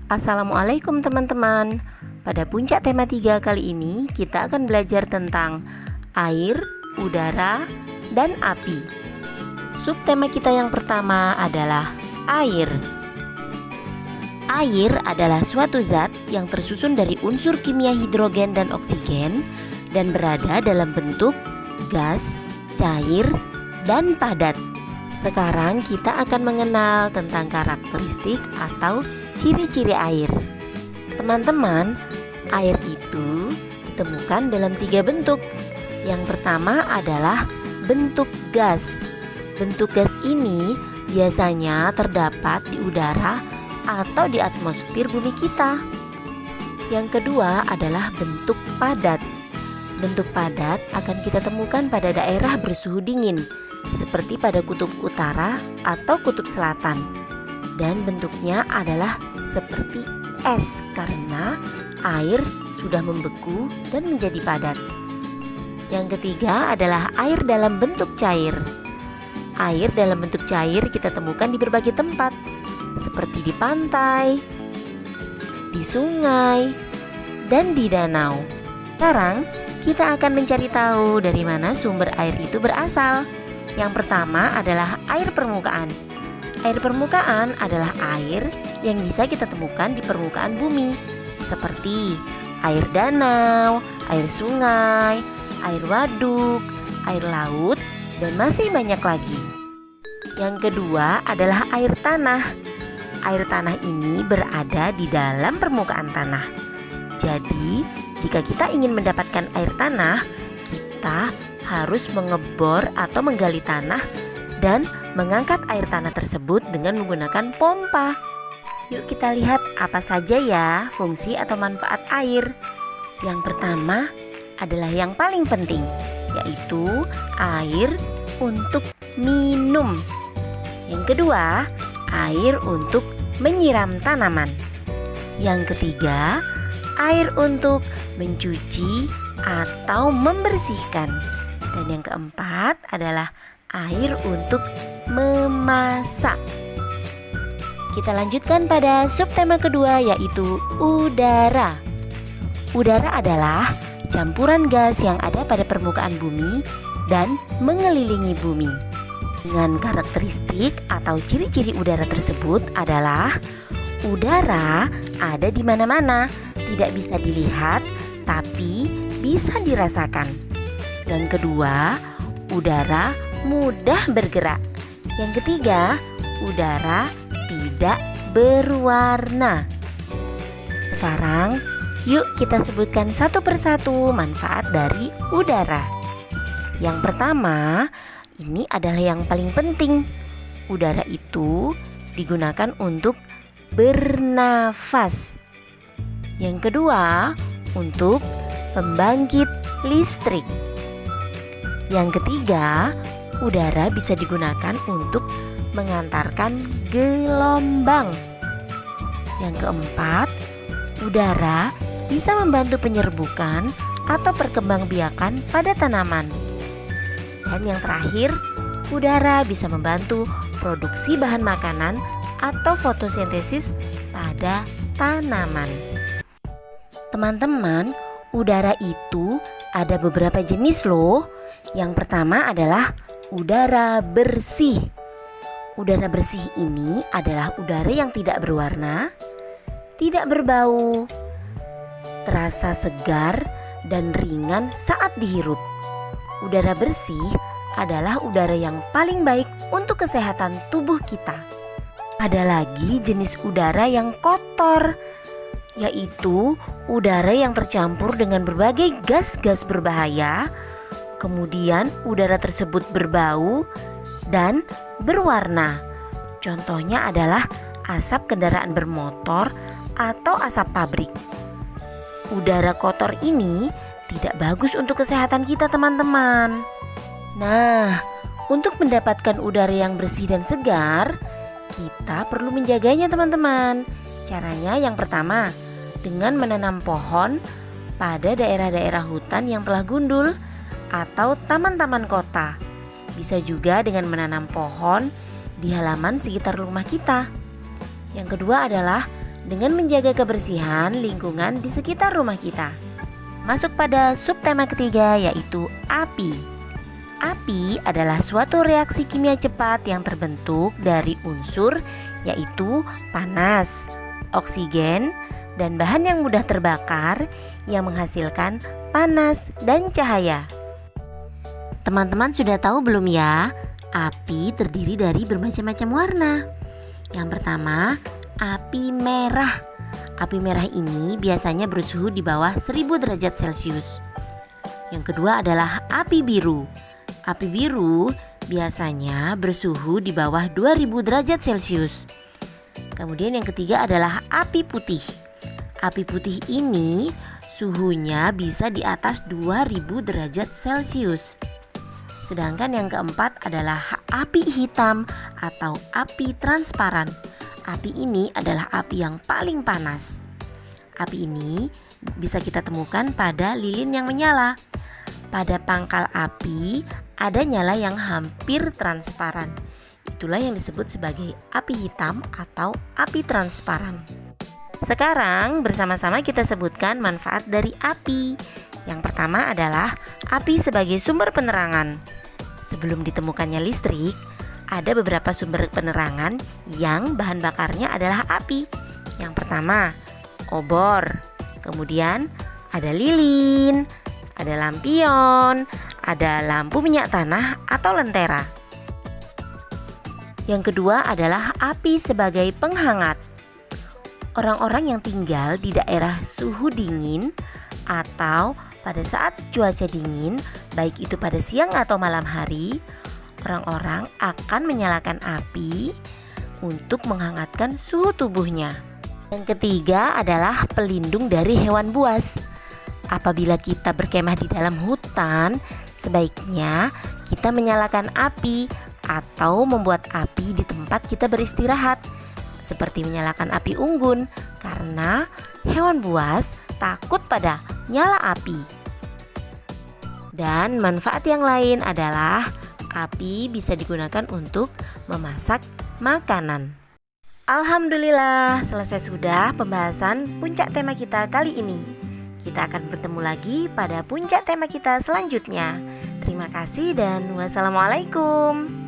Assalamualaikum teman-teman. Pada puncak tema 3 kali ini kita akan belajar tentang air, udara, dan api. Subtema kita yang pertama adalah air. Air adalah suatu zat yang tersusun dari unsur kimia hidrogen dan oksigen dan berada dalam bentuk gas, cair, dan padat. Sekarang kita akan mengenal tentang karakteristik atau ciri-ciri air. Teman-teman, air itu ditemukan dalam 3 bentuk. Yang pertama adalah bentuk gas. Bentuk gas ini biasanya terdapat di udara atau di atmosfer bumi kita. Yang kedua adalah bentuk padat. Bentuk padat akan kita temukan pada daerah bersuhu dingin, seperti pada kutub utara atau kutub selatan. Dan bentuknya adalah seperti es karena air sudah membeku dan menjadi padat. Yang ketiga adalah air dalam bentuk cair. Air dalam bentuk cair kita temukan di berbagai tempat, seperti di pantai, di sungai, dan di danau. Sekarang kita akan mencari tahu dari mana sumber air itu berasal. Yang pertama adalah air permukaan. Air permukaan adalah air yang bisa kita temukan di permukaan bumi, seperti air danau, air sungai, air waduk, air laut, dan masih banyak lagi. Yang kedua adalah air tanah. Air tanah ini berada di dalam permukaan tanah. Jadi, jika kita ingin mendapatkan air tanah, kita harus mengebor atau menggali tanah dan mengangkat air tanah tersebut dengan menggunakan pompa. Yuk kita lihat apa saja ya fungsi atau manfaat air. Yang pertama adalah yang paling penting, yaitu air untuk minum. Yang kedua, air untuk menyiram tanaman. Yang ketiga, air untuk mencuci atau membersihkan. Dan yang keempat adalah air untuk memasak. Kita lanjutkan pada subtema kedua, yaitu udara. Udara adalah campuran gas yang ada pada permukaan bumi dan mengelilingi bumi. Dengan karakteristik atau ciri-ciri udara tersebut adalah udara ada di mana-mana, tidak bisa dilihat tapi bisa dirasakan. Yang kedua, udara mudah bergerak. Yang ketiga, udara tidak berwarna. Sekarang, yuk kita sebutkan satu persatu manfaat dari udara. Yang pertama, ini adalah yang paling penting. Udara itu digunakan untuk bernafas. Yang kedua, untuk pembangkit listrik. Yang ketiga, udara bisa digunakan untuk mengantarkan gelombang. Yang keempat, udara bisa membantu penyerbukan atau perkembangbiakan pada tanaman. Dan yang terakhir, udara bisa membantu produksi bahan makanan atau fotosintesis pada tanaman. Teman-teman, udara itu ada beberapa jenis loh. Yang pertama adalah udara bersih. Udara bersih ini adalah udara yang tidak berwarna, tidak berbau, terasa segar dan ringan saat dihirup. Udara bersih adalah udara yang paling baik untuk kesehatan tubuh kita. Ada lagi jenis udara yang kotor, yaitu udara yang tercampur dengan berbagai gas-gas berbahaya. Kemudian udara tersebut berbau dan berwarna. Contohnya adalah asap kendaraan bermotor atau asap pabrik. Udara kotor ini tidak bagus untuk kesehatan kita, teman-teman. Nah, untuk mendapatkan udara yang bersih dan segar, kita perlu menjaganya, teman-teman. Caranya yang pertama, dengan menanam pohon pada daerah-daerah hutan yang telah gundul atau taman-taman kota. Bisa juga dengan menanam pohon di halaman sekitar rumah kita. Yang kedua adalah dengan menjaga kebersihan lingkungan di sekitar rumah kita. Masuk pada subtema ketiga, yaitu api. Api adalah suatu reaksi kimia cepat yang terbentuk dari unsur yaitu panas, oksigen, dan bahan yang mudah terbakar yang menghasilkan panas dan cahaya. Teman-teman sudah tahu belum ya? Api terdiri dari bermacam-macam warna. Yang pertama, api merah. Api merah ini biasanya bersuhu di bawah 1000 derajat Celcius. Yang kedua adalah api biru. Api biru biasanya bersuhu di bawah 2000 derajat Celcius. Kemudian yang ketiga adalah api putih. Api putih ini suhunya bisa di atas 2000 derajat Celcius. Sedangkan yang keempat adalah api hitam atau api transparan. Api ini adalah api yang paling panas. Api ini bisa kita temukan pada lilin yang menyala. Pada pangkal api ada nyala yang hampir transparan. Itulah yang disebut sebagai api hitam atau api transparan. Sekarang bersama-sama kita sebutkan manfaat dari api. Yang pertama adalah api sebagai sumber penerangan. Sebelum ditemukannya listrik, ada beberapa sumber penerangan yang bahan bakarnya adalah api. Yang pertama, obor. Kemudian ada lilin, ada lampion, ada lampu minyak tanah atau lentera. Yang kedua adalah api sebagai penghangat. Orang-orang yang tinggal di daerah suhu dingin atau pada saat cuaca dingin, baik itu pada siang atau malam hari, orang-orang akan menyalakan api untuk menghangatkan suhu tubuhnya. Yang ketiga adalah pelindung dari hewan buas. Apabila kita berkemah di dalam hutan, sebaiknya kita menyalakan api atau membuat api di tempat kita beristirahat, seperti menyalakan api unggun, karena hewan buas takut pada nyala api. Dan manfaat yang lain adalah api bisa digunakan untuk memasak makanan. Alhamdulillah, selesai sudah pembahasan puncak tema kita kali ini. Kita akan bertemu lagi pada puncak tema kita selanjutnya. Terima kasih dan wassalamualaikum.